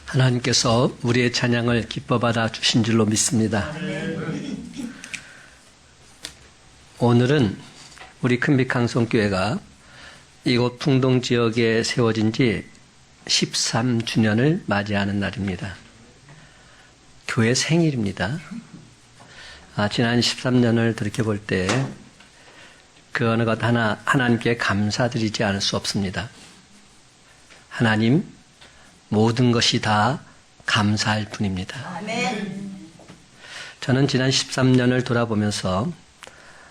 하나님께서 우리의 찬양을 기뻐 받아 주신 줄로 믿습니다. 오늘은 우리 큰빛강성교회가 이곳 풍동 지역에 세워진 지 13주년을 맞이하는 날입니다. 교회 생일입니다. 지난 13년을 돌이켜볼 때 그 어느 것 하나 하나님께 감사드리지 않을 수 없습니다. 하나님, 모든 것이 다 감사할 뿐입니다. 아멘. 저는 지난 13년을 돌아보면서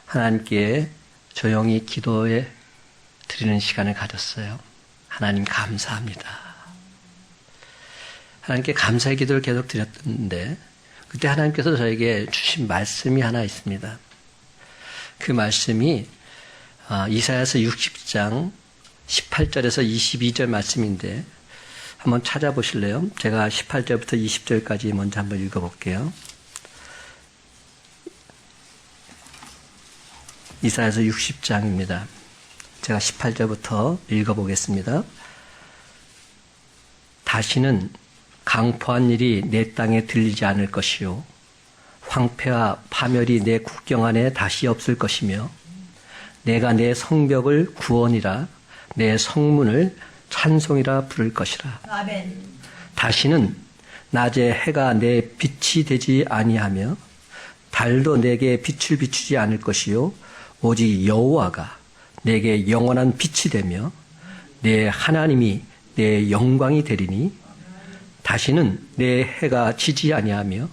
하나님께 조용히 기도해 드리는 시간을 가졌어요. 하나님 감사합니다. 하나님께 감사의 기도를 계속 드렸는데 그때 하나님께서 저에게 주신 말씀이 하나 있습니다. 그 말씀이 이사야서 60장 18절에서 22절 말씀인데 한번 찾아보실래요? 제가 18절부터 20절까지 먼저 한번 읽어볼게요. 이사야서 60장입니다. 제가 18절부터 읽어보겠습니다. 다시는 강포한 일이 내 땅에 들리지 않을 것이요 황폐와 파멸이 내 국경 안에 다시 없을 것이며 내가 내 성벽을 구원이라 내 성문을 찬송이라 부를 것이라. 아멘. 다시는 낮에 해가 내 빛이 되지 아니하며 달도 내게 빛을 비추지 않을 것이요 오직 여호와가 내게 영원한 빛이 되며 내 하나님이 내 영광이 되리니 다시는 내 해가 지지 아니하며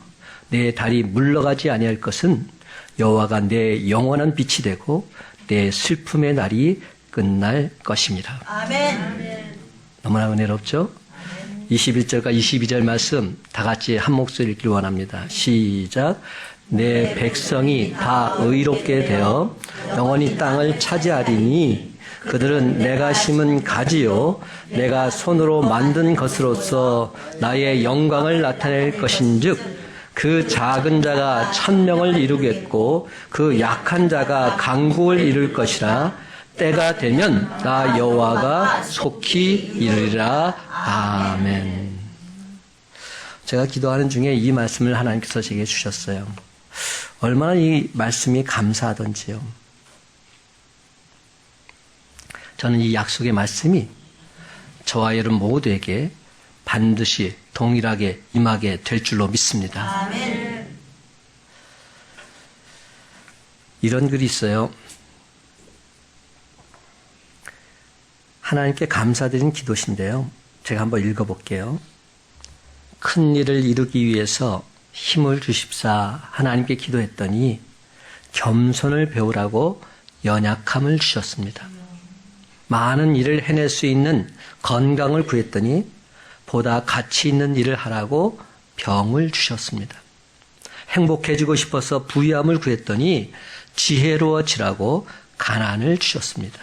내 달이 물러가지 아니할 것은 여호와가 내 영원한 빛이 되고 내 슬픔의 날이 끝날 것입니다. 아멘. 너무나 은혜롭죠? 21절과 22절 말씀 다 같이 한 목소리 읽기를 원합니다. 시작. 내 백성이 다 의롭게 되어 영원히 땅을 차지하리니 그들은 내가 심은 가지요 내가 손으로 만든 것으로서 나의 영광을 나타낼 것인즉 그 작은 자가 천명을 이루겠고 그 약한 자가 강국을 이룰 것이라. 때가 되면 나 여호와가 속히 이르리라. 아멘. 제가 기도하는 중에 이 말씀을 하나님께서 제게 주셨어요. 얼마나 이 말씀이 감사하던지요. 저는 이 약속의 말씀이 저와 여러분 모두에게 반드시 동일하게 임하게 될 줄로 믿습니다. 아멘. 이런 글이 있어요. 하나님께 감사드린 기도신데요. 제가 한번 읽어볼게요. 큰 일을 이루기 위해서 힘을 주십사 하나님께 기도했더니 겸손을 배우라고 연약함을 주셨습니다. 많은 일을 해낼 수 있는 건강을 구했더니 보다 가치 있는 일을 하라고 병을 주셨습니다. 행복해지고 싶어서 부유함을 구했더니 지혜로워지라고 가난을 주셨습니다.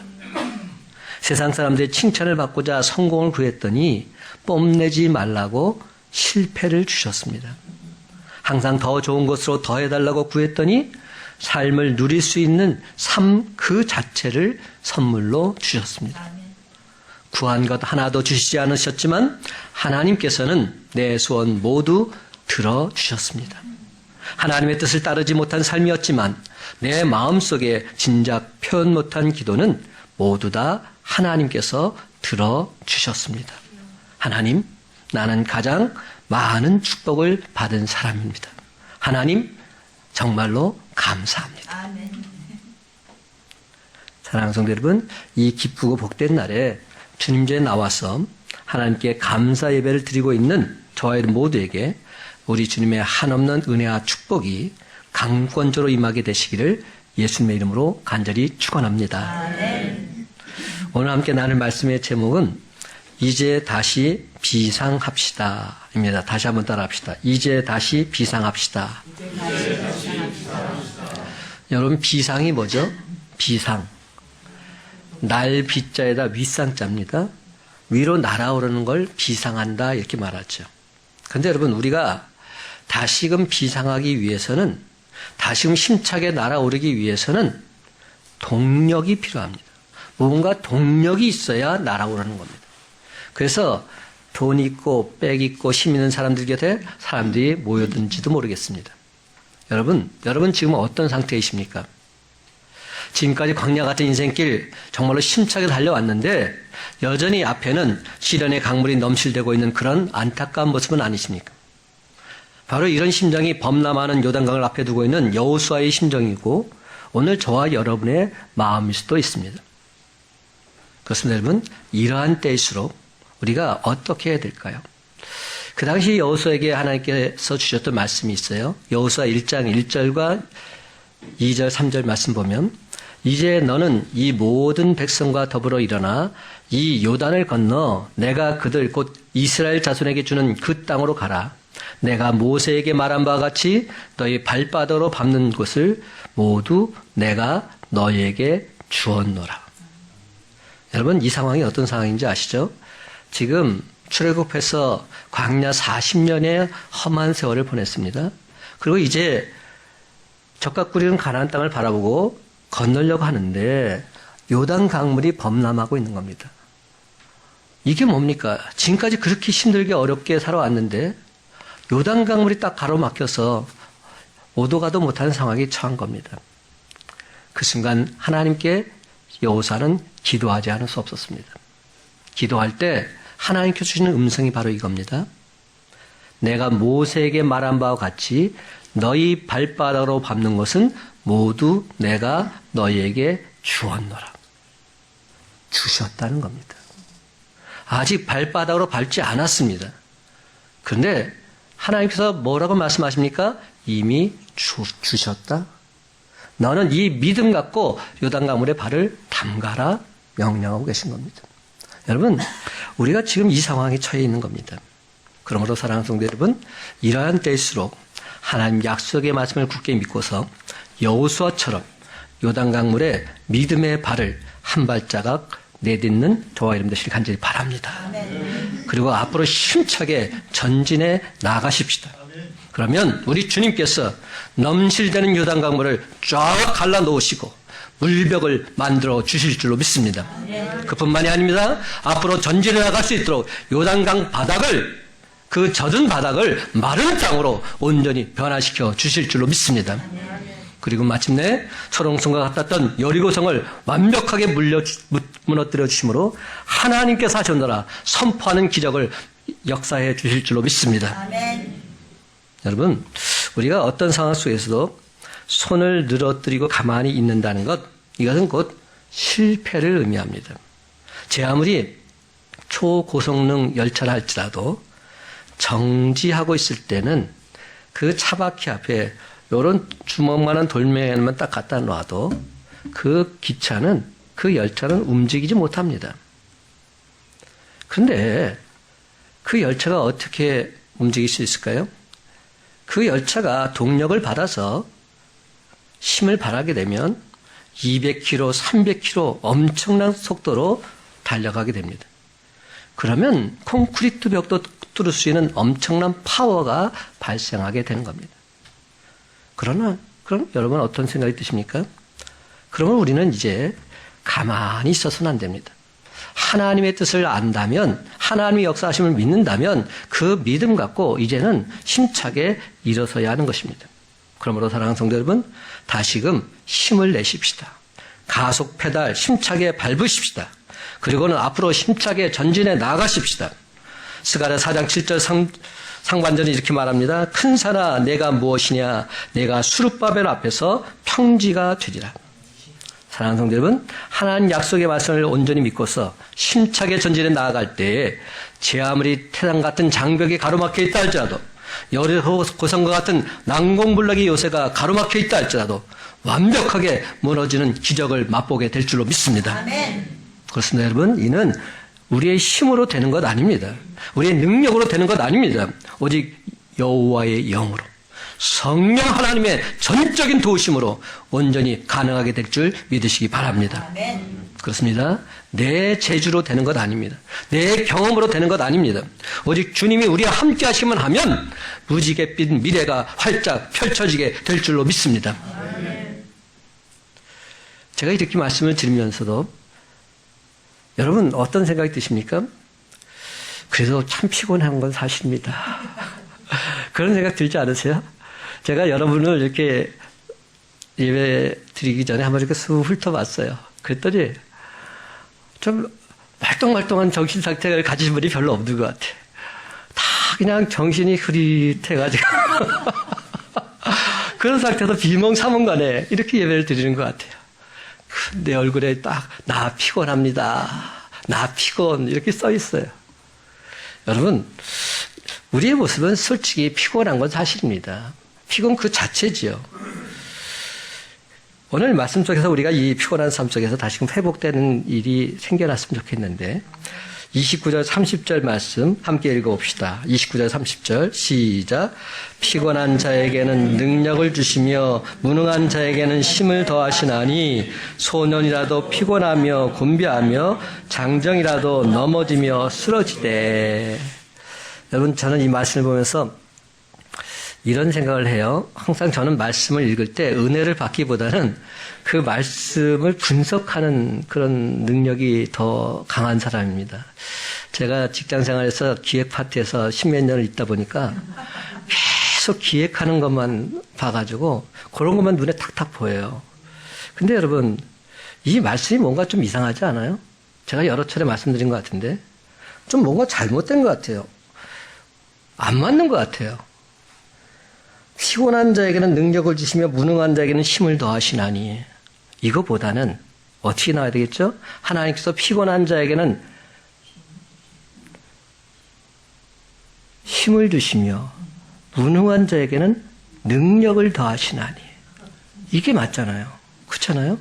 세상 사람들의 칭찬을 받고자 성공을 구했더니 뽐내지 말라고 실패를 주셨습니다. 항상 더 좋은 것으로 더해달라고 구했더니 삶을 누릴 수 있는 삶 그 자체를 선물로 주셨습니다. 구한 것 하나도 주시지 않으셨지만 하나님께서는 내 소원 모두 들어주셨습니다. 하나님의 뜻을 따르지 못한 삶이었지만 내 마음속에 진작 표현 못한 기도는 모두 다 하나님께서 들어주셨습니다. 하나님, 나는 가장 많은 축복을 받은 사람입니다. 하나님, 정말로 감사합니다. 아멘. 사랑하는 성도 여러분, 이 기쁘고 복된 날에 주님께 나와서 하나님께 감사 예배를 드리고 있는 저와 여러분 모두에게 우리 주님의 한없는 은혜와 축복이 강권적으로 임하게 되시기를 예수님의 이름으로 간절히 축원합니다. 아멘. 오늘 함께 나눌 말씀의 제목은 이제 다시 비상합시다 입니다. 다시 한번 따라합시다. 이제 다시 비상합시다. 여러분, 비상이 뭐죠? 비상. 날 비자에다 윗상자입니다. 위로 날아오르는 걸 비상한다 이렇게 말하죠. 그런데 여러분, 우리가 다시금 비상하기 위해서는, 다시금 힘차게 날아오르기 위해서는 동력이 필요합니다. 뭔가 동력이 있어야 날아오르는 겁니다. 그래서 돈 있고 백 있고 힘 있는 사람들 곁에 사람들이 모여든지도 모르겠습니다. 여러분 지금 어떤 상태이십니까? 지금까지 광야 같은 인생길 정말로 힘차게 달려왔는데 여전히 앞에는 시련의 강물이 넘실대고 있는 그런 안타까운 모습은 아니십니까? 바로 이런 심정이 범람하는 요단강을 앞에 두고 있는 여호수아의 심정이고 오늘 저와 여러분의 마음일 수도 있습니다. 그렇습니다, 여러분. 이러한 때일수록 우리가 어떻게 해야 될까요? 그 당시 여호수아에게 하나님께서 주셨던 말씀이 있어요. 여호수아 1장 1절과 2절 3절 말씀 보면 이제 너는 이 모든 백성과 더불어 일어나 이 요단을 건너 내가 그들 곧 이스라엘 자손에게 주는 그 땅으로 가라. 내가 모세에게 말한 바와 같이 너희 발바닥으로 밟는 곳을 모두 내가 너희에게 주었노라. 여러분 이 상황이 어떤 상황인지 아시죠? 지금 출애굽해서 광야 40년의 험한 세월을 보냈습니다. 그리고 이제 적각 꾸리는 가나안 땅을 바라보고 건너려고 하는데 요단 강물이 범람하고 있는 겁니다. 이게 뭡니까? 지금까지 그렇게 힘들게 어렵게 살아왔는데 요단 강물이 딱 가로막혀서 오도 가도 못하는 상황에 처한 겁니다. 그 순간 하나님께 여호수아는 기도하지 않을 수 없었습니다. 기도할 때 하나님께서 주시는 음성이 바로 이겁니다. 내가 모세에게 말한 바와 같이 너희 발바닥으로 밟는 것은 모두 내가 너희에게 주었노라. 주셨다는 겁니다. 아직 발바닥으로 밟지 않았습니다. 그런데 하나님께서 뭐라고 말씀하십니까? 이미 주셨다. 너는 이 믿음 갖고 요단강물에 발을 담가라 명령하고 계신 겁니다. 여러분, 우리가 지금 이 상황에 처해 있는 겁니다. 그러므로 사랑하는 성도 여러분, 이러한 때일수록 하나님 약속의 말씀을 굳게 믿고서 여호수아처럼 요단강물에 믿음의 발을 한 발자국 내딛는 저와 여러분 되시길 간절히 바랍니다. 그리고 앞으로 힘차게 전진해 나가십시다. 그러면 우리 주님께서 넘실대는 요단강물을 쫙 갈라놓으시고 물벽을 만들어 주실 줄로 믿습니다. 그뿐만이 아닙니다. 앞으로 전진해 나갈 수 있도록 요단강 바닥을 그 젖은 바닥을 마른 땅으로 온전히 변화시켜 주실 줄로 믿습니다. 그리고 마침내 소롱성과 같았던 여리고성을 완벽하게 무너뜨려 주심으로 하나님께서 하셨노라 선포하는 기적을 역사해 주실 줄로 믿습니다. 아멘. 여러분, 우리가 어떤 상황 속에서도 손을 늘어뜨리고 가만히 있는다는 것, 이것은 곧 실패를 의미합니다. 제 아무리 초고성능 열차를 할지라도 정지하고 있을 때는 그 차바퀴 앞에 이런 주먹만한 돌멩이만 딱 갖다 놔도 그 기차는, 그 열차는 움직이지 못합니다. 그런데 그 열차가 어떻게 움직일 수 있을까요? 그 열차가 동력을 받아서 힘을 발하게 되면 200km, 300km 엄청난 속도로 달려가게 됩니다. 그러면 콘크리트 벽도 뚫을 수 있는 엄청난 파워가 발생하게 되는 겁니다. 그럼 여러분 어떤 생각이 드십니까? 그러면 우리는 이제 가만히 있어서는 안 됩니다. 하나님의 뜻을 안다면, 하나님의 역사하심을 믿는다면 그 믿음 갖고 이제는 힘차게 일어서야 하는 것입니다. 그러므로 사랑하는 성도 여러분, 다시금 힘을 내십시다. 가속 페달 힘차게 밟으십시다. 그리고는 앞으로 힘차게 전진해 나가십시다. 스가랴 4장 7절 상반전이 이렇게 말합니다. 큰 산아 내가 무엇이냐, 내가 수룹바벨 앞에서 평지가 되리라. 사랑하는 성도 여러분, 하나님 약속의 말씀을 온전히 믿고서 힘차게 전진해 나아갈 때에 제 아무리 태산 같은 장벽이 가로막혀 있다 할지라도, 여리고 고성과 같은 난공불락의 요새가 가로막혀 있다 할지라도 완벽하게 무너지는 기적을 맛보게 될 줄로 믿습니다. 아멘. 그렇습니다, 여러분. 이는 우리의 힘으로 되는 것 아닙니다. 우리의 능력으로 되는 것 아닙니다. 오직 여호와의 영으로, 성령 하나님의 전적인 도우심으로 온전히 가능하게 될 줄 믿으시기 바랍니다. 아멘. 그렇습니다. 내 재주로 되는 것 아닙니다. 내 경험으로 되는 것 아닙니다. 오직 주님이 우리와 함께 하시면 하면 무지갯빛 미래가 활짝 펼쳐지게 될 줄로 믿습니다. 아멘. 제가 이렇게 말씀을 드리면서도 여러분 어떤 생각이 드십니까? 그래도 참 피곤한 건 사실입니다. 그런 생각 들지 않으세요? 제가 여러분을 이렇게 예배 드리기 전에 한번 이렇게 쑥 훑어봤어요. 그랬더니 좀 말똥말똥한 정신 상태를 가지신 분이 별로 없는 것 같아요. 다 그냥 정신이 흐릿해가지고 그런 상태에서 비몽사몽간에 이렇게 예배를 드리는 것 같아요. 내 얼굴에 딱 나 피곤합니다. 나 피곤 이렇게 써 있어요. 여러분, 우리의 모습은 솔직히 피곤한 건 사실입니다. 피곤 그 자체지요. 오늘 말씀 속에서 우리가 이 피곤한 삶 속에서 다시금 회복되는 일이 생겨났으면 좋겠는데 29절 30절 말씀 함께 읽어봅시다. 29절 30절 시작. 피곤한 자에게는 능력을 주시며 무능한 자에게는 힘을 더하시나니 소년이라도 피곤하며 곤비하며 장정이라도 넘어지며 쓰러지되. 여러분, 저는 이 말씀을 보면서 이런 생각을 해요. 항상 저는 말씀을 읽을 때 은혜를 받기보다는 그 말씀을 분석하는 그런 능력이 더 강한 사람입니다. 제가 직장 생활에서 기획 파트에서 십몇 년을 있다 보니까 계속 기획하는 것만 봐가지고 그런 것만 눈에 탁탁 보여요. 근데 여러분, 이 말씀이 뭔가 좀 이상하지 않아요? 제가 여러 차례 말씀드린 것 같은데 좀 뭔가 잘못된 것 같아요. 안 맞는 것 같아요. 피곤한 자에게는 능력을 주시며 무능한 자에게는 힘을 더하시나니. 이거보다는 어떻게 나와야 되겠죠? 하나님께서 피곤한 자에게는 힘을 주시며 무능한 자에게는 능력을 더하시나니. 이게 맞잖아요. 그렇잖아요?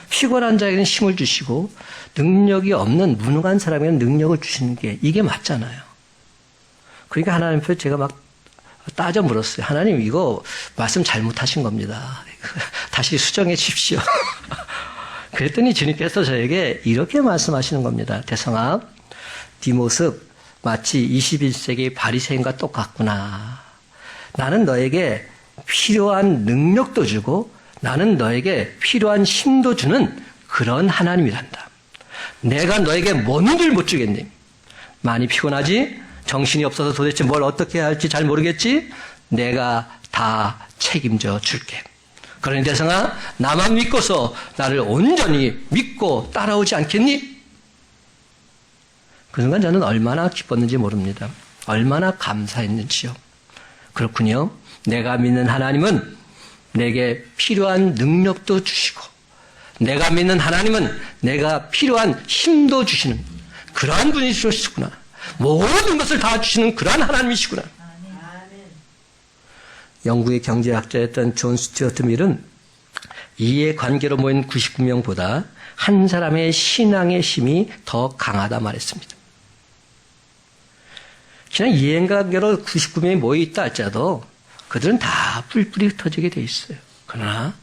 피곤한 자에게는 힘을 주시고 능력이 없는 무능한 사람에게는 능력을 주시는 게 이게 맞잖아요. 그러니까 하나님 앞에 제가 막 따져 물었어요. 하나님, 이거 말씀 잘못하신 겁니다. 다시 수정해 주십시오. 그랬더니 주님께서 저에게 이렇게 말씀하시는 겁니다. 대성아, 네 모습 마치 21세기 바리새인과 똑같구나. 나는 너에게 필요한 능력도 주고 나는 너에게 필요한 힘도 주는 그런 하나님이란다. 내가 너에게 뭔들 못 주겠니? 많이 피곤하지? 정신이 없어서 도대체 뭘 어떻게 해야 할지 잘 모르겠지? 내가 다 책임져 줄게. 그러니 대성아, 나만 믿고서 나를 온전히 믿고 따라오지 않겠니? 그 순간 저는 얼마나 기뻤는지 모릅니다. 얼마나 감사했는지요. 그렇군요. 내가 믿는 하나님은 내게 필요한 능력도 주시고 내가 믿는 하나님은 내가 필요한 힘도 주시는 그러한 분이시구나. 모든 것을 다 주시는 그러한 하나님이시구나. 영국의 경제학자였던 존 스튜어트 밀은 이해관계로 모인 99명보다 한 사람의 신앙의 힘이 더 강하다 말했습니다. 그냥 이해관계로 99명이 모여있다 할지라도 그들은 다 뿔뿔이 흩어지게 돼 있어요. 그러나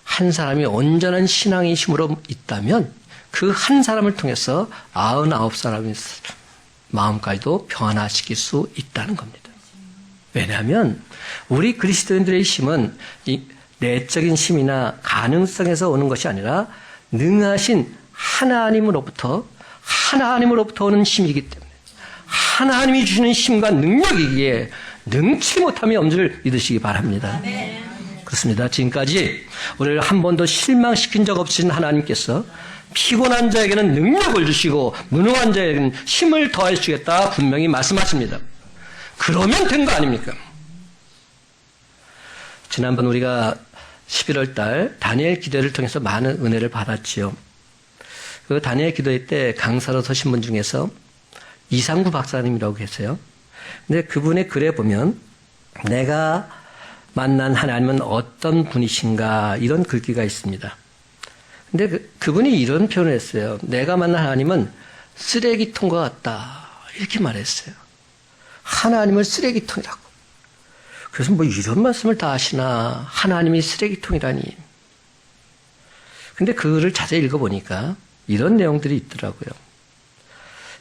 한 사람이 온전한 신앙의 힘으로 있다면 그 한 사람을 통해서 99사람의 마음까지도 변화시킬 수 있다는 겁니다. 왜냐하면 우리 그리스도인들의 힘은 이 내적인 힘이나 가능성에서 오는 것이 아니라 능하신 하나님으로부터 오는 힘이기 때문에 하나님이 주시는 힘과 능력이기에 능치 못함이 없는 믿으시기 바랍니다. 그렇습니다. 지금까지 우리를 한 번도 실망시킨 적 없으신 하나님께서 피곤한 자에게는 능력을 주시고 무능한 자에게는 힘을 더해 주겠다 분명히 말씀하십니다. 그러면 된 거 아닙니까? 지난번 우리가 11월 달 다니엘 기도를 통해서 많은 은혜를 받았지요. 그 다니엘 기도회 때 강사로 서신 분 중에서 이상구 박사님이라고 계세요. 근데 그분의 글에 보면 내가 만난 하나님은 어떤 분이신가 이런 글귀가 있습니다. 근데 그분이 이런 표현을 했어요. 내가 만난 하나님은 쓰레기통과 같다. 이렇게 말했어요. 하나님을 쓰레기통이라고. 그래서 뭐 이런 말씀을 다 하시나. 하나님이 쓰레기통이라니. 근데 그거를 자세히 읽어보니까 이런 내용들이 있더라고요.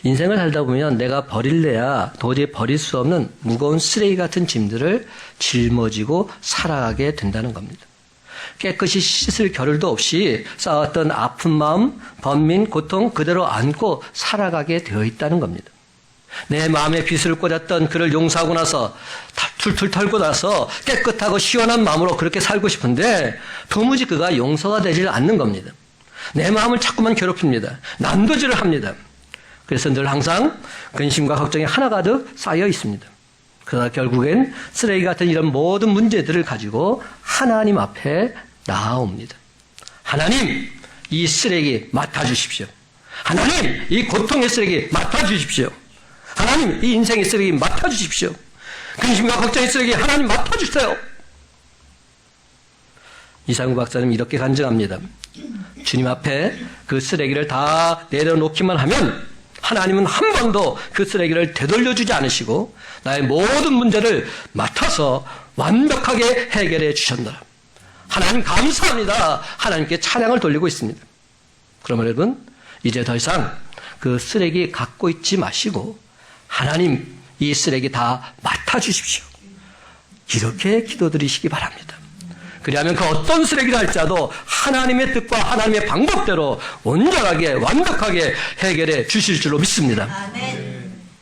인생을 살다 보면 내가 버릴래야 도저히 버릴 수 없는 무거운 쓰레기 같은 짐들을 짊어지고 살아가게 된다는 겁니다. 깨끗이 씻을 겨를도 없이 쌓았던 아픈 마음, 번민, 고통 그대로 안고 살아가게 되어 있다는 겁니다. 내 마음에 빗을 꽂았던 그를 용서하고 나서 툴툴 털고 나서 깨끗하고 시원한 마음으로 그렇게 살고 싶은데 도무지 그가 용서가 되질 않는 겁니다. 내 마음을 자꾸만 괴롭힙니다. 난도질을 합니다. 그래서 늘 항상 근심과 걱정이 하나가득 쌓여 있습니다. 그러다 결국엔 쓰레기 같은 이런 모든 문제들을 가지고 하나님 앞에 나아옵니다. 하나님, 이 쓰레기 맡아주십시오. 하나님, 이 고통의 쓰레기 맡아주십시오. 하나님, 이 인생의 쓰레기 맡아주십시오. 근심과 걱정의 쓰레기 하나님 맡아주세요. 이상구 박사님 이렇게 간증합니다. 주님 앞에 그 쓰레기를 다 내려놓기만 하면 하나님은 한 번도 그 쓰레기를 되돌려주지 않으시고 나의 모든 문제를 맡아서 완벽하게 해결해 주셨노라. 하나님 감사합니다. 하나님께 찬양을 돌리고 있습니다. 그러면 여러분, 이제 더 이상 그 쓰레기 갖고 있지 마시고 하나님, 이 쓰레기 다 맡아주십시오. 이렇게 기도드리시기 바랍니다. 그리하면 그 어떤 쓰레기를 할지라도 하나님의 뜻과 하나님의 방법대로 온전하게 완벽하게 해결해 주실 줄로 믿습니다.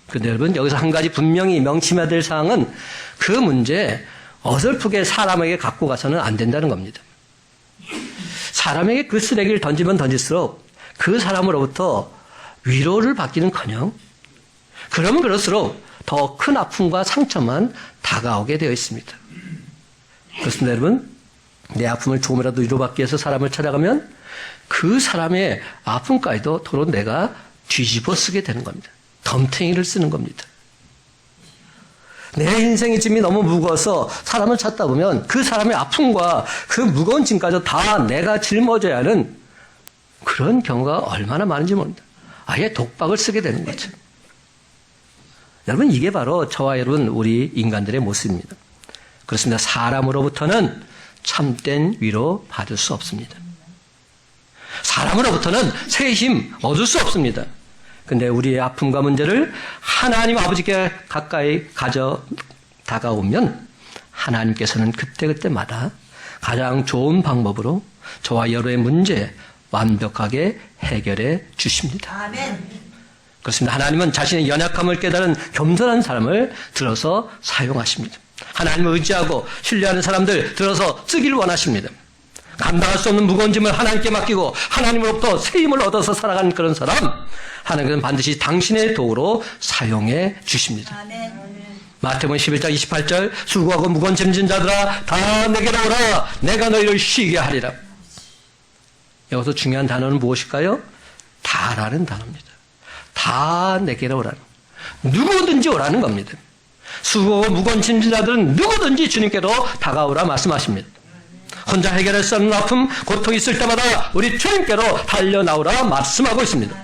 그런데 여러분, 여기서 한 가지 분명히 명심해야 될 사항은 그 문제 어설프게 사람에게 갖고 가서는 안 된다는 겁니다. 사람에게 그 쓰레기를 던지면 던질수록 그 사람으로부터 위로를 받기는커녕 그러면 그럴수록 더 큰 아픔과 상처만 다가오게 되어 있습니다. 그렇습니다, 여러분. 내 아픔을 조금이라도 위로받기 위해서 사람을 찾아가면 그 사람의 아픔까지도 도로 내가 뒤집어 쓰게 되는 겁니다. 덤탱이를 쓰는 겁니다. 내 인생의 짐이 너무 무거워서 사람을 찾다 보면 그 사람의 아픔과 그 무거운 짐까지 다 내가 짊어져야 하는 그런 경우가 얼마나 많은지 모릅니다. 아예 독박을 쓰게 되는 거죠. 여러분, 이게 바로 저와 여러분 우리 인간들의 모습입니다. 그렇습니다. 사람으로부터는 참된 위로 받을 수 없습니다. 사람으로부터는 새 힘 얻을 수 없습니다. 근데 우리의 아픔과 문제를 하나님 아버지께 가까이 다가오면 하나님께서는 그때그때마다 가장 좋은 방법으로 저와 여러의 문제 완벽하게 해결해 주십니다. 아멘. 그렇습니다. 하나님은 자신의 연약함을 깨달은 겸손한 사람을 들어서 사용하십니다. 하나님을 의지하고 신뢰하는 사람들 들어서 쓰기를 원하십니다. 감당할 수 없는 무거운 짐을 하나님께 맡기고 하나님으로부터 새 힘을 얻어서 살아가는 그런 사람, 하나님은 반드시 당신의 도구로 사용해 주십니다. 아멘. 마태복음 11장 28절 수고하고 무거운 짐진 자들아 다 내게로 오라 내가 너희를 쉬게 하리라. 여기서 중요한 단어는 무엇일까요? 다라는 단어입니다. 다 내게로 오라는, 누구든지 오라는 겁니다. 수고하고 무거운 짐진 자들은 누구든지 주님께로 다가오라 말씀하십니다. 혼자 해결할 수 없는 아픔, 고통이 있을 때마다 우리 주님께로 달려나오라 말씀하고 있습니다.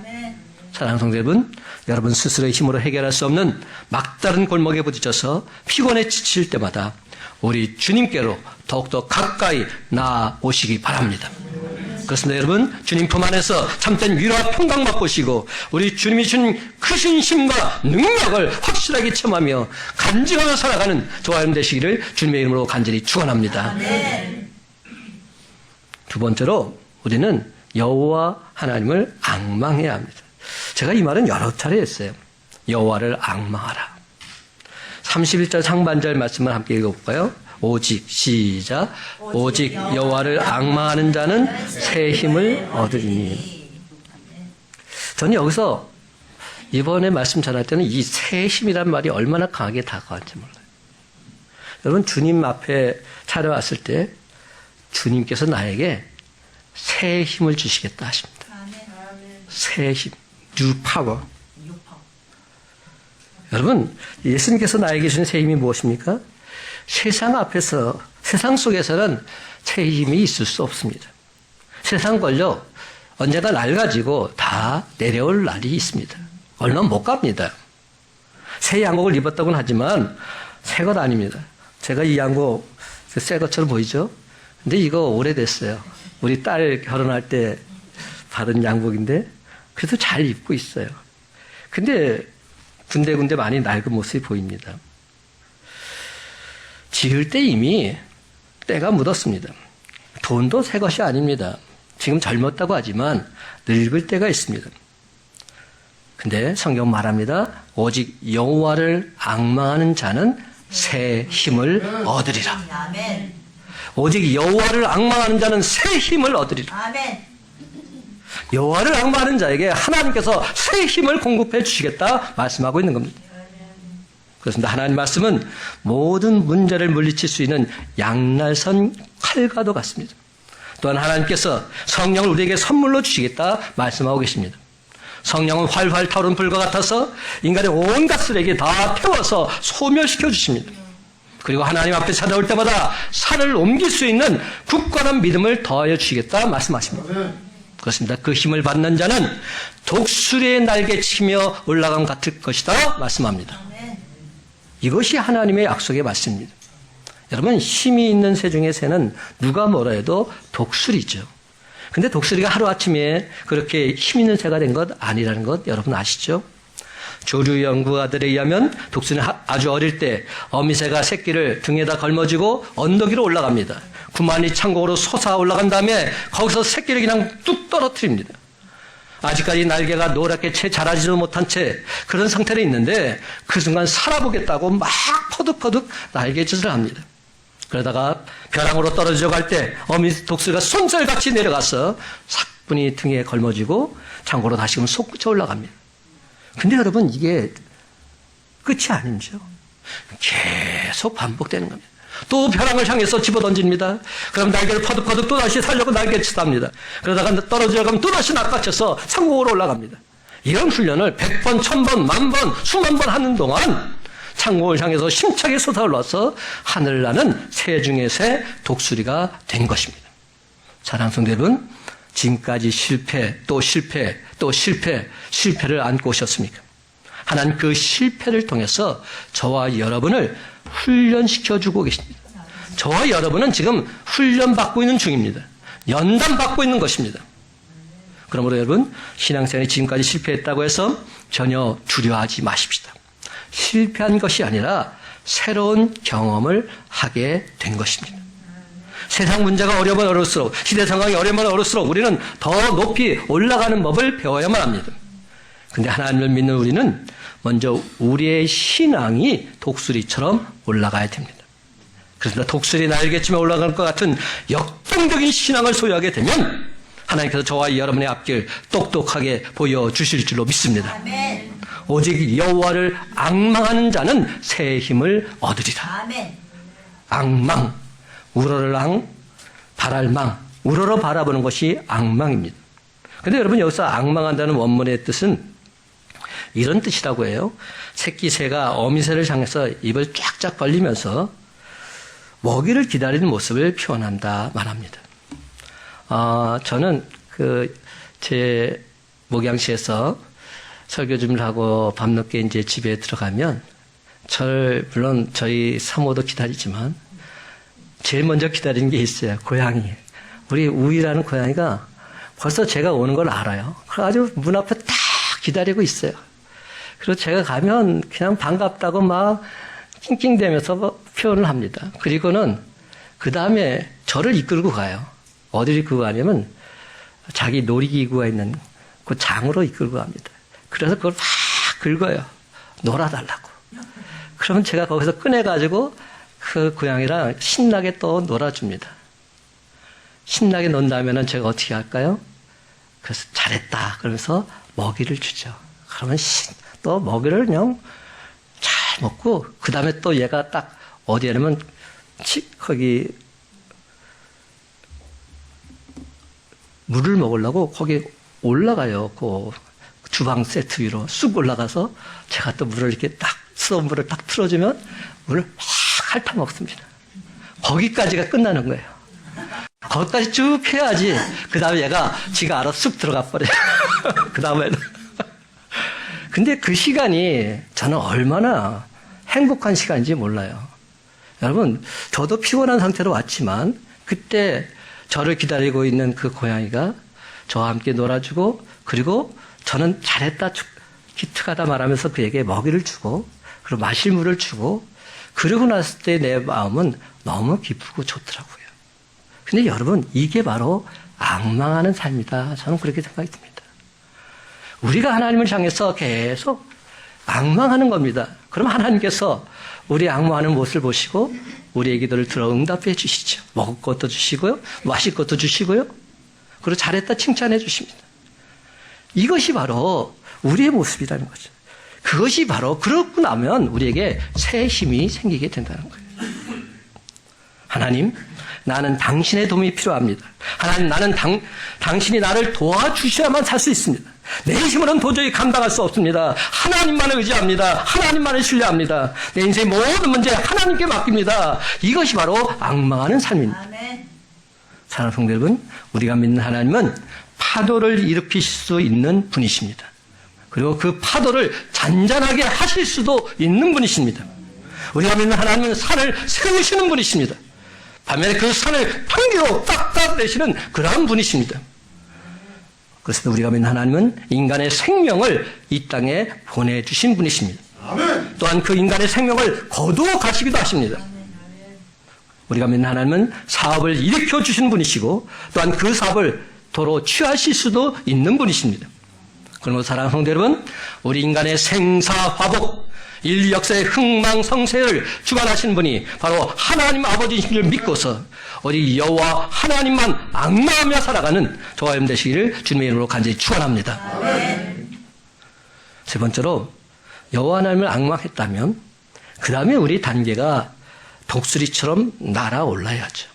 사랑하는 성도 여러분 스스로의 힘으로 해결할 수 없는 막다른 골목에 부딪혀서 피곤에 지칠 때마다 우리 주님께로 더욱더 가까이 나아오시기 바랍니다. 그렇습니다. 여러분, 주님 품 안에서 참된 위로와 평강 맛보시고 우리 주님이 준 크신 힘과 능력을 확실하게 체험하며 간직하며 살아가는 저와 여러분 되시기를 주님의 이름으로 간절히 축원합니다. 두 번째로 우리는 여호와 하나님을 앙망해야 합니다. 제가 이 말은 여러 차례 했어요. 여호와를 앙망하라. 31절 상반절 말씀을 함께 읽어볼까요? 오직 시작. 오직 여호와를 앙망하는 자는 새 힘을 얻으리니. 저는 여기서 이번에 말씀 전할 때는 이 새 힘이란 말이 얼마나 강하게 다가왔는지 몰라요. 여러분, 주님 앞에 찾아왔을 때 주님께서 나에게 새 힘을 주시겠다 하십니다. 새 힘, new power. 여러분, 예수님께서 나에게 주신 새 힘이 무엇입니까? 세상 앞에서, 세상 속에서는 새 힘이 있을 수 없습니다. 세상 권력, 언젠가 날 가지고 다 내려올 날이 있습니다. 얼마 못 갑니다. 새 양복을 입었다고는 하지만 새 것 아닙니다. 제가 이 양복 새 것처럼 보이죠? 근데 이거 오래됐어요. 우리 딸 결혼할 때 받은 양복인데 그래도 잘 입고 있어요. 근데 군데군데 많이 낡은 모습이 보입니다. 지을 때 이미 때가 묻었습니다. 돈도 새 것이 아닙니다. 지금 젊었다고 하지만 늙을 때가 있습니다. 근데 성경 말합니다. 오직 여호와를 앙망하는 자는 새 힘을 얻으리라. 아멘. 오직 여호와를 앙망하는 자는 새 힘을 얻으리라. 아멘. 여호와를 앙망하는 자에게 하나님께서 새 힘을 공급해 주시겠다 말씀하고 있는 겁니다. 그렇습니다. 하나님 말씀은 모든 문제를 물리칠 수 있는 양날선 칼과도 같습니다. 또한 하나님께서 성령을 우리에게 선물로 주시겠다 말씀하고 계십니다. 성령은 활활 타오른 불과 같아서 인간의 온갖 쓰레기 다 태워서 소멸시켜 주십니다. 그리고 하나님 앞에 찾아올 때마다 산을 옮길 수 있는 굳건한 믿음을 더하여 주시겠다 말씀하십니다. 그렇습니다. 그 힘을 받는 자는 독수리의 날개치며 올라감 같을 것이다 말씀합니다. 이것이 하나님의 약속의 말씀입니다. 여러분, 힘이 있는 새 중에 새는 누가 뭐라 해도 독수리죠. 근데 독수리가 하루아침에 그렇게 힘 있는 새가 된 것 아니라는 것 여러분 아시죠? 조류 연구가들에 의하면 독수리는 아주 어릴 때 어미새가 새끼를 등에다 걸머쥐고 언덕 위로 올라갑니다. 구만이 창고로 솟아 올라간 다음에 거기서 새끼를 그냥 뚝 떨어뜨립니다. 아직까지 날개가 노랗게 채 자라지도 못한 채 그런 상태로 있는데 그 순간 살아보겠다고 막 퍼득퍼득 날개짓을 합니다. 그러다가 벼랑으로 떨어져 갈 때 어미 독수리가 쏜살같이 내려가서 사뿐히 등에 걸머쥐고 창고로 다시금 솟구쳐 올라갑니다. 근데 여러분, 이게 끝이 아니죠. 계속 반복되는 겁니다. 또 벼랑을 향해서 집어던집니다. 그럼 날개를 퍼득퍼득 또다시 살려고 날개짓합니다. 그러다가 떨어져 가면 또다시 낚아쳐서 창고로 올라갑니다. 이런 훈련을 100번, 1000번, 10,000번, 수만 번 하는 동안 창고를 향해서 힘차게 솟아올라서 하늘을 나는 새 중의 새 독수리가 된 것입니다. 사랑하는 성도 여러분, 지금까지 실패, 또 실패, 또 실패, 실패를 안고 오셨습니까? 하나님 그 실패를 통해서 저와 여러분을 훈련시켜주고 계십니다. 저와 여러분은 지금 훈련받고 있는 중입니다. 연단받고 있는 것입니다. 그러므로 여러분, 신앙생활이 지금까지 실패했다고 해서 전혀 두려워하지 마십시다. 실패한 것이 아니라 새로운 경험을 하게 된 것입니다. 세상 문제가 어려우면 어려울수록, 시대 상황이 어려우면 어려울수록 우리는 더 높이 올라가는 법을 배워야만 합니다. 근데 하나님을 믿는 우리는 먼저 우리의 신앙이 독수리처럼 올라가야 됩니다. 그래서 독수리 날개치며 올라갈 것 같은 역동적인 신앙을 소유하게 되면 하나님께서 저와 여러분의 앞길 똑똑하게 보여주실 줄로 믿습니다. 아멘. 오직 여호와를 앙망하는 자는 새 힘을 얻으리라. 아멘. 앙망, 우러를 앙, 바랄 망, 우러러 바라보는 것이 앙망입니다. 근데 여러분, 여기서 앙망한다는 원문의 뜻은 이런 뜻이라고 해요. 새끼 새가 어미 새를 향해서 입을 쫙쫙 벌리면서 먹이를 기다리는 모습을 표현한다 말합니다. 저는 제 목양시에서 설교 좀 하고 밤늦게 이제 집에 들어가면 물론 저희 사모도 기다리지만 제일 먼저 기다리는 게 있어요. 고양이. 우리 우이라는 고양이가 벌써 제가 오는 걸 알아요. 그래가지고 문 앞에 딱 기다리고 있어요. 그리고 제가 가면 그냥 반갑다고 막 낑낑대면서 표현을 합니다. 그리고는 그 다음에 저를 이끌고 가요. 어디를 이끌고 가냐면 자기 놀이기구가 있는 그 장으로 이끌고 갑니다. 그래서 그걸 막 긁어요. 놀아달라고. 그러면 제가 거기서 꺼내가지고 그 고양이랑 신나게 또 놀아줍니다. 신나게 논다면은 제가 어떻게 할까요? 그래서 잘했다. 그러면서 먹이를 주죠. 그러면 또 먹이를 그냥 잘 먹고, 그 다음에 또 얘가 딱 어디 하냐면, 거기, 물을 먹으려고 거기 올라가요. 그 주방 세트 위로 쑥 올라가서 제가 또 물을 이렇게 딱, 수돗 물을 딱 틀어주면 물을 막 핥아 먹습니다. 거기까지가 끝나는 거예요. 거기까지 쭉 해야지. 그 다음에 얘가 지가 알아서 쑥 들어가 버려요. 그 다음에는. 근데 그 시간이 저는 얼마나 행복한 시간인지 몰라요. 여러분, 저도 피곤한 상태로 왔지만 그때 저를 기다리고 있는 그 고양이가 저와 함께 놀아주고, 그리고 저는 잘했다, 기특하다 말하면서 그에게 먹이를 주고, 그리고 마실 물을 주고, 그러고 났을 때 내 마음은 너무 기쁘고 좋더라고요. 근데 여러분, 이게 바로 앙망하는 삶이다. 저는 그렇게 생각이 듭니다. 우리가 하나님을 향해서 계속 앙망하는 겁니다. 그럼 하나님께서 우리 앙망하는 모습을 보시고 우리의 기도를 들어 응답해 주시죠. 먹을 것도 주시고요. 마실 것도 주시고요. 그리고 잘했다 칭찬해 주십니다. 이것이 바로 우리의 모습이라는 거죠. 그것이 바로 그러고 나면 우리에게 새 힘이 생기게 된다는 거예요. 하나님, 나는 당신의 도움이 필요합니다. 하나님, 나는 당신이 나를 도와주셔야만 살 수 있습니다. 내 힘으로는 도저히 감당할 수 없습니다. 하나님만을 의지합니다. 하나님만을 신뢰합니다. 내 인생의 모든 문제 하나님께 맡깁니다. 이것이 바로 앙망하는 삶입니다. 사랑하는 성도 여러분, 우리가 믿는 하나님은 파도를 일으키실 수 있는 분이십니다. 그리고 그 파도를 잔잔하게 하실 수도 있는 분이십니다. 우리가 믿는 하나님은 산을 세우시는 분이십니다. 반면에 그 산을 평기로 딱 내시는 그러한 분이십니다. 그래서 우리가 믿는 하나님은 인간의 생명을 이 땅에 보내주신 분이십니다. 또한 그 인간의 생명을 거두어 가시기도 하십니다. 우리가 믿는 하나님은 사업을 일으켜 주신 분이시고 또한 그 사업을 도로 취하실 수도 있는 분이십니다. 그러므로 사랑하는 성도 여러분, 우리 인간의 생사화복, 인류 역사의 흥망성쇠를 주관하시는 분이 바로 하나님 아버지인 줄 믿고서 오직 여호와 하나님만 앙망하며 살아가는 저와 여러분 되시기를 주님의 이름으로 간절히 축원합니다. 세 번째로 여호와 하나님을 앙망했다면 그 다음에 우리 단계가 독수리처럼 날아올라야죠.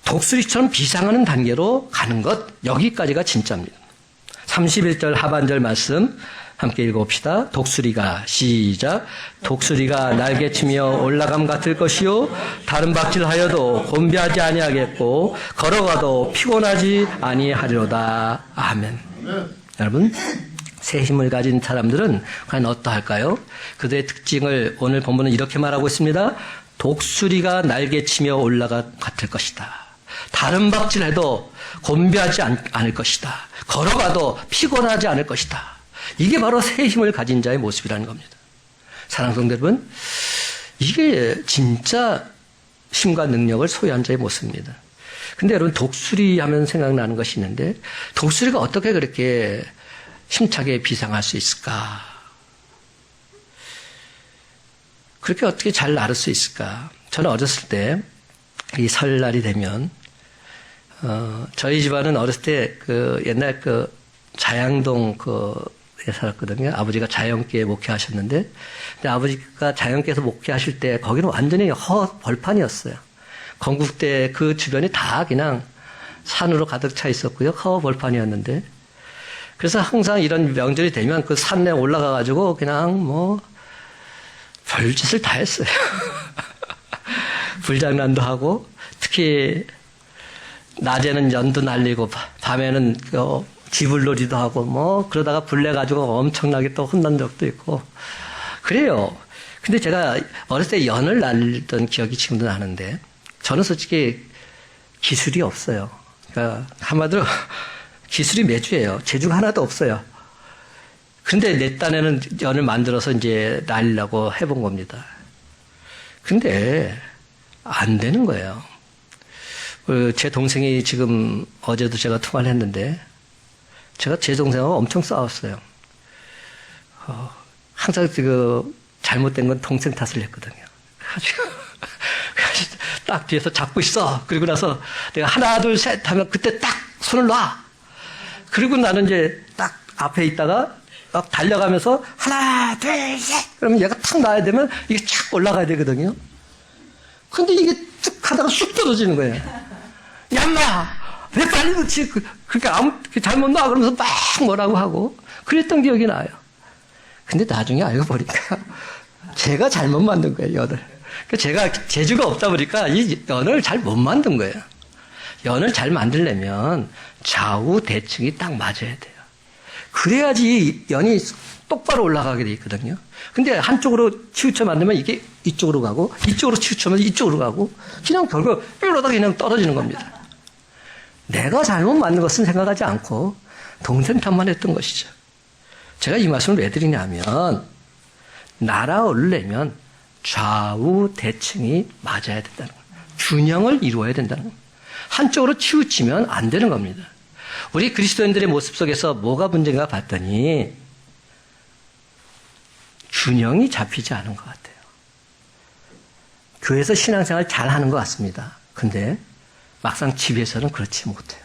독수리처럼 비상하는 단계로 가는 것, 여기까지가 진짜입니다. 31절 하반절 말씀 함께 읽어봅시다. 독수리가 시작. 독수리가 날개치며 올라감 같을 것이요 다른 박질하여도 곤비하지 아니하겠고 걸어가도 피곤하지 아니하리로다. 아멘. 여러분, 새 힘을 가진 사람들은 과연 어떠할까요? 그들의 특징을 오늘 본문은 이렇게 말하고 있습니다. 독수리가 날개치며 올라감 같을 것이다. 다른 박질해도 곤비하지 않을 것이다. 걸어가도 피곤하지 않을 것이다. 이게 바로 새 힘을 가진 자의 모습이라는 겁니다. 사랑하는 성도 여러분, 이게 진짜 힘과 능력을 소유한 자의 모습입니다. 근데 여러분, 독수리 하면 생각나는 것이 있는데 독수리가 어떻게 그렇게 힘차게 비상할 수 있을까? 그렇게 어떻게 잘 나를 수 있을까? 저는 어렸을 때 이 설날이 되면 저희 집안은 어렸을 때 그 옛날 그 자양동 에 살았거든요. 아버지가 자연계에 목회하셨는데, 근데 아버지가 자연계에서 목회하실 때 거기는 완전히 벌판이었어요. 건국대 그 주변이 다 그냥 산으로 가득 차 있었고요. 벌판이었는데, 그래서 항상 이런 명절이 되면 그 산에 올라가가지고 그냥 뭐 별짓을 다 했어요. 불장난도 하고, 특히 낮에는 연도 날리고 밤에는 지불놀이도 하고 뭐 그러다가 불내가지고 엄청나게 또 혼난 적도 있고 그래요. 근데 제가 어렸을 때 연을 날리던 기억이 지금도 나는데 저는 솔직히 기술이 없어요. 그러니까 한마디로 기술이 매주예요. 재주가 하나도 없어요. 근데 내 딴에는 연을 만들어서 이제 날리려고 해본 겁니다. 근데 안 되는 거예요. 제 동생이 지금 어제도 제가 통화를 했는데 제가 제 동생하고 엄청 싸웠어요. 항상 그 잘못된 건 동생 탓을 했거든요. 그래가지고 딱 뒤에서 잡고 있어. 그리고 나서 내가 하나 둘 셋 하면 그때 딱 손을 놔. 그리고 나는 이제 딱 앞에 있다가 막 달려가면서 하나 둘 셋 그러면 얘가 탁 놔야 되면 이게 착 올라가야 되거든요. 근데 이게 쭉 하다가 쑥 떨어지는 거예요. 얌마! 왜 빨리 놓지? 그러니까 잘못 놔! 그러면서 막 뭐라고 하고, 그랬던 기억이 나요. 근데 나중에 알고 보니까, 제가 잘못 만든 거예요, 연을. 그러니까 제가 재주가 없다 보니까 이 연을 잘 못 만든 거예요. 연을 잘 만들려면 좌우 대칭이 딱 맞아야 돼요. 그래야지 연이 똑바로 올라가게 돼 있거든요. 근데 한쪽으로 치우쳐 만들면 이게 이쪽으로 가고, 이쪽으로 치우쳐면 이쪽으로 가고, 그냥 결국 이러다가 그냥 떨어지는 겁니다. 내가 잘못 만든 것은 생각하지 않고 동생 탓만 했던 것이죠. 제가 이 말씀을 왜 드리냐면 날아오르려면 좌우 대칭이 맞아야 된다는 거예요. 균형을 이루어야 된다는 거예요. 한쪽으로 치우치면 안 되는 겁니다. 우리 그리스도인들의 모습 속에서 뭐가 문제인가 봤더니 균형이 잡히지 않은 것 같아요. 교회에서 신앙생활 잘 하는 것 같습니다. 근데 막상 집에서는 그렇지 못해요.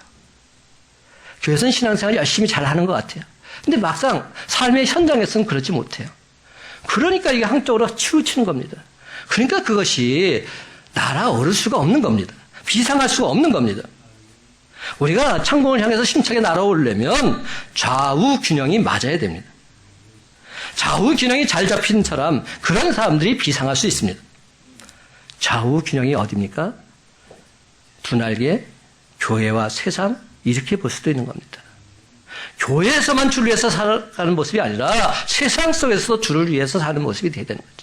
교회에서는 신앙생활 열심히 잘 하는 것 같아요. 근데 막상 삶의 현장에서는 그렇지 못해요. 그러니까 이게 한쪽으로 치우치는 겁니다. 그러니까 그것이 날아오를 수가 없는 겁니다. 비상할 수가 없는 겁니다. 우리가 창공을 향해서 심차게 날아오려면 좌우 균형이 맞아야 됩니다. 좌우 균형이 잘 잡힌 사람, 그런 사람들이 비상할 수 있습니다. 좌우 균형이 어디입니까? 두 날개, 교회와 세상, 이렇게 볼 수도 있는 겁니다. 교회에서만 주를 위해서 살아가는 모습이 아니라 세상 속에서도 주를 위해서 사는 모습이 되어야 되는 거죠.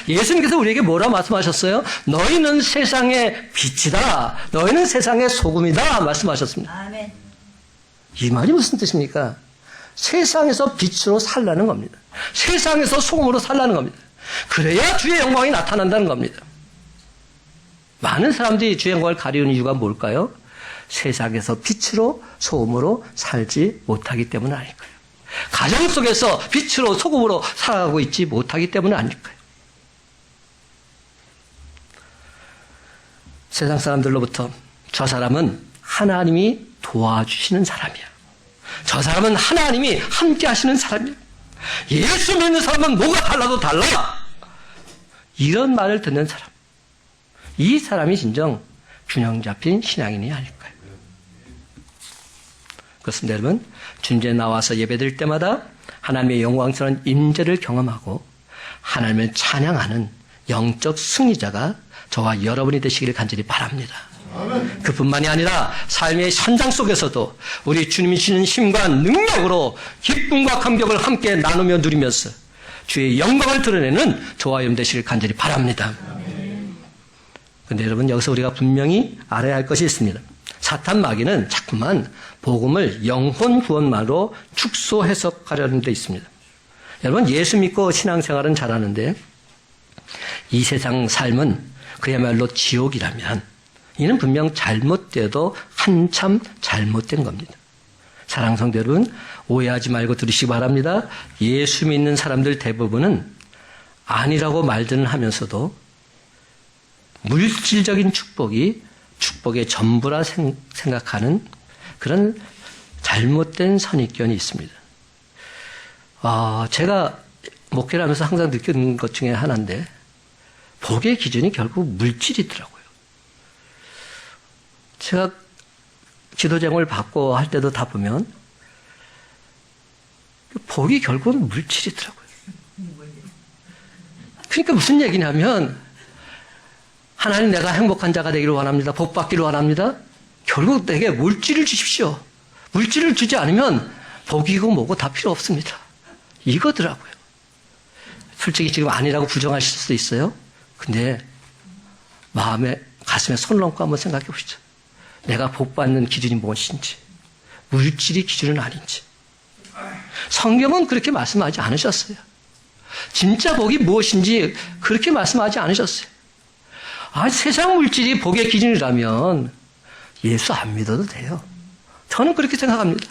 예수님께서 우리에게 뭐라 말씀하셨어요? 너희는 세상의 빛이다. 너희는 세상의 소금이다. 말씀하셨습니다. 아멘. 이 말이 무슨 뜻입니까? 세상에서 빛으로 살라는 겁니다. 세상에서 소금으로 살라는 겁니다. 그래야 주의 영광이 나타난다는 겁니다. 많은 사람들이 주의 영광을 가리우는 이유가 뭘까요? 세상에서 빛으로 소금으로 살지 못하기 때문은 아닐까요? 가정 속에서 빛으로 소금으로 살아가고 있지 못하기 때문은 아닐까요? 세상 사람들로부터 저 사람은 하나님이 도와주시는 사람이야. 저 사람은 하나님이 함께 하시는 사람이야. 예수 믿는 사람은 뭐가 달라도 달라. 이런 말을 듣는 사람. 이 사람이 진정 균형 잡힌 신앙인이 아닐까요? 그렇습니다, 여러분. 주님께 나와서 예배드릴 때마다 하나님의 영광스러운 임재를 경험하고 하나님을 찬양하는 영적 승리자가 저와 여러분이 되시기를 간절히 바랍니다. 그뿐만이 아니라 삶의 현장 속에서도 우리 주님이 주시는 힘과 능력으로 기쁨과 감격을 함께 나누며 누리면서 주의 영광을 드러내는 저와 여러분 되시기를 간절히 바랍니다. 그런데 여러분, 여기서 우리가 분명히 알아야 할 것이 있습니다. 사탄 마귀는 자꾸만 복음을 영혼 구원말로 축소 해석하려는 데 있습니다. 여러분, 예수 믿고 신앙생활은 잘하는데 이 세상 삶은 그야말로 지옥이라면 이는 분명 잘못돼도 한참 잘못된 겁니다. 사랑하는 성도 여러분, 오해하지 말고 들으시기 바랍니다. 예수 믿는 사람들 대부분은 아니라고 말들은 하면서도 물질적인 축복이 축복의 전부라 생각하는 그런 잘못된 선입견이 있습니다. 제가 목회를 하면서 항상 느끼는 것 중에 하나인데 복의 기준이 결국 물질이더라고요. 제가 지도자를 받고 할 때도 다 보면 복이 결국은 물질이더라고요. 그러니까 무슨 얘기냐면 하나님, 내가 행복한 자가 되기를 원합니다. 복 받기를 원합니다. 결국 내게 물질을 주십시오. 물질을 주지 않으면 복이고 뭐고 다 필요 없습니다. 이거더라고요. 솔직히 지금 아니라고 부정하실 수도 있어요. 근데 마음에, 가슴에 손을 얹고 한번 생각해 보시죠. 내가 복 받는 기준이 무엇인지, 물질이 기준은 아닌지. 성경은 그렇게 말씀하지 않으셨어요. 진짜 복이 무엇인지 그렇게 말씀하지 않으셨어요. 세상 물질이 복의 기준이라면 예수 안 믿어도 돼요. 저는 그렇게 생각합니다.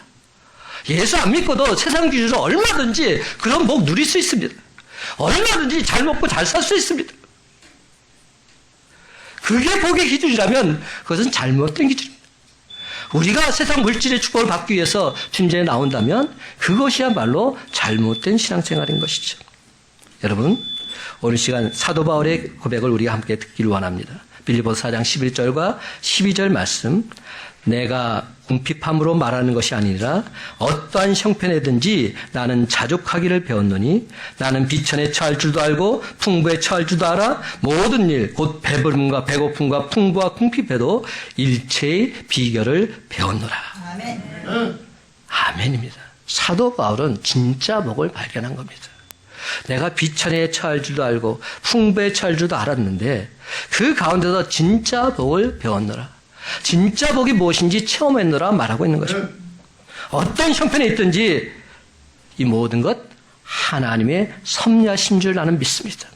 예수 안 믿고도 세상 기준으로 얼마든지 그런 복 누릴 수 있습니다. 얼마든지 잘 먹고 잘 살 수 있습니다. 그게 복의 기준이라면 그것은 잘못된 기준입니다. 우리가 세상 물질의 축복을 받기 위해서 주님께 나온다면 그것이야말로 잘못된 신앙생활인 것이죠. 여러분, 오늘 시간 사도 바울의 고백을 우리가 함께 듣기를 원합니다. 빌립보서 4장 11절과 12절 말씀. 내가 궁핍함으로 말하는 것이 아니라 어떠한 형편에든지 나는 자족하기를 배웠노니 나는 비천에 처할 줄도 알고 풍부에 처할 줄도 알아 모든 일 곧 배부름과 배고픔과 풍부와 궁핍에도 일체의 비결을 배웠노라. 아멘. 아멘입니다. 사도 바울은 진짜 복을 발견한 겁니다. 내가 비천에 처할 줄도 알고 풍부에 처할 줄도 알았는데 그 가운데서 진짜 복을 배웠노라. 진짜 복이 무엇인지 체험했노라 말하고 있는 것입니다. 어떤 형편에 있든지 이 모든 것 하나님의 섭리하신 줄 나는 믿습니다.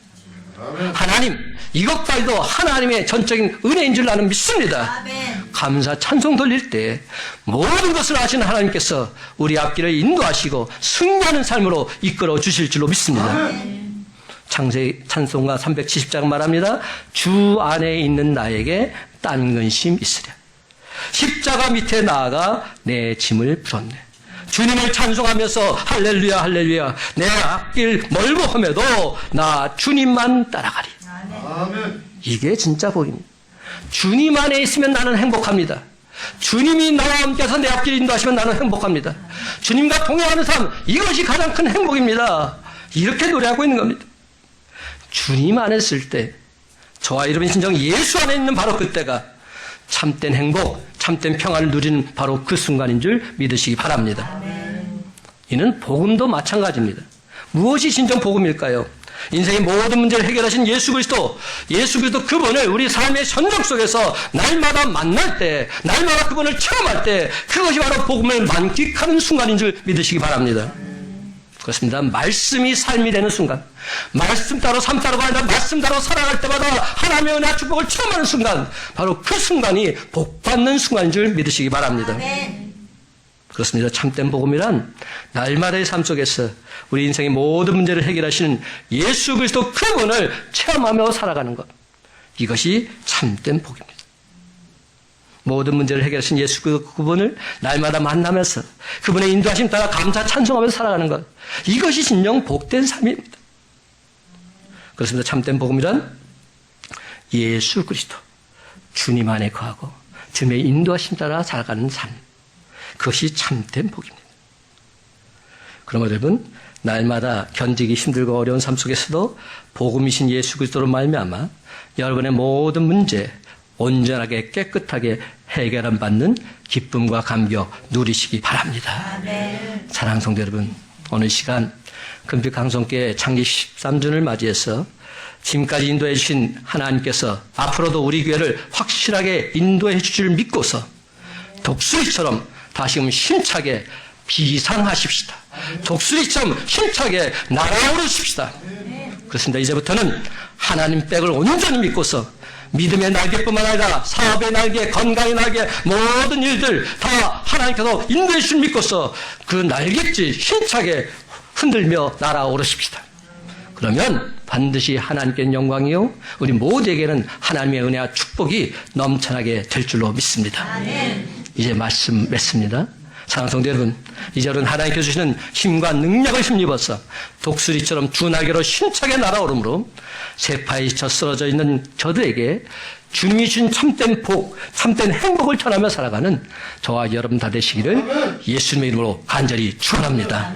하나님, 이것까지도 하나님의 전적인 은혜인 줄 나는 믿습니다. 감사 찬송 돌릴 때 모든 것을 아시는 하나님께서 우리 앞길을 인도하시고 승리하는 삶으로 이끌어 주실 줄로 믿습니다. 창세기 찬송가 370장 말합니다. 주 안에 있는 나에게 딴 근심 있으랴. 십자가 밑에 나아가 내 짐을 풀었네. 주님을 찬송하면서 할렐루야 할렐루야 내 앞길 멀고 험해도 나 주님만 따라가리. 아멘. 이게 진짜 복입니다. 주님 안에 있으면 나는 행복합니다. 주님이 나와 함께해서 내 앞길 인도하시면 나는 행복합니다. 주님과 동행하는 삶, 이것이 가장 큰 행복입니다. 이렇게 노래하고 있는 겁니다. 주님 안에 있을 때 저와 여러분이 진정 예수 안에 있는 바로 그때가 참된 행복, 참된 평안을 누리는 바로 그 순간인 줄 믿으시기 바랍니다. 이는 복음도 마찬가지입니다. 무엇이 진정 복음일까요? 인생의 모든 문제를 해결하신 예수 그리스도 그분을 우리 삶의 현장 속에서 날마다 만날 때, 날마다 그분을 체험할 때 그것이 바로 복음을 만끽하는 순간인 줄 믿으시기 바랍니다. 그렇습니다. 말씀이 삶이 되는 순간, 말씀 따로 삶 따로가 아니라 말씀 따로 살아갈 때마다 하나님의 은혜와 축복을 체험하는 순간, 바로 그 순간이 복받는 순간인 줄 믿으시기 바랍니다. 그렇습니다. 참된 복음이란 날마다의 삶 속에서 우리 인생의 모든 문제를 해결하시는 예수 그리스도 그분을 체험하며 살아가는 것, 이것이 참된 복입니다. 모든 문제를 해결하신 예수 그분을 날마다 만나면서 그분의 인도하심 따라 감사 찬송하면서 살아가는 것, 이것이 진정 복된 삶입니다. 그렇습니다. 참된 복음이란 예수 그리스도 주님 안에 거하고 주님의 인도하심 따라 살아가는 삶, 그것이 참된 복입니다. 그러므로 여러분, 날마다 견디기 힘들고 어려운 삶 속에서도 복음이신 예수 그리스도로 말미암아 여러분의 모든 문제 온전하게 깨끗하게 해결함 받는 기쁨과 감격 누리시기 바랍니다. 사랑하는 성도 여러분, 오늘 시간 금빛강성교회 창립 13주년을 맞이해서 지금까지 인도해 주신 하나님께서 앞으로도 우리 교회를 확실하게 인도해 주실 줄 믿고서 독수리처럼 다시금 힘차게 비상하십시다. 독수리처럼 힘차게 날아오르십시다. 그렇습니다. 이제부터는 하나님 백을 온전히 믿고서 믿음의 날개뿐만 아니라 사업의 날개, 건강의 날개, 모든 일들 다 하나님께서 인도해 주실 믿고서 그 날갯짓 힘차게 흔들며 날아오르십시다. 그러면 반드시 하나님께는 영광이요 우리 모두에게는 하나님의 은혜와 축복이 넘쳐나게 될 줄로 믿습니다. 이제 말씀 맺습니다. 사랑하는 성도 여러분, 이제는 하나님께서 주시는 힘과 능력을 힘입어서 독수리처럼 두 날개로 힘차게 날아오르므로 세파에 젖 쓰러져 있는 저들에게 주님이 주신 참된 복, 참된 행복을 전하며 살아가는 저와 여러분 다 되시기를 예수님의 이름으로 간절히 축원합니다.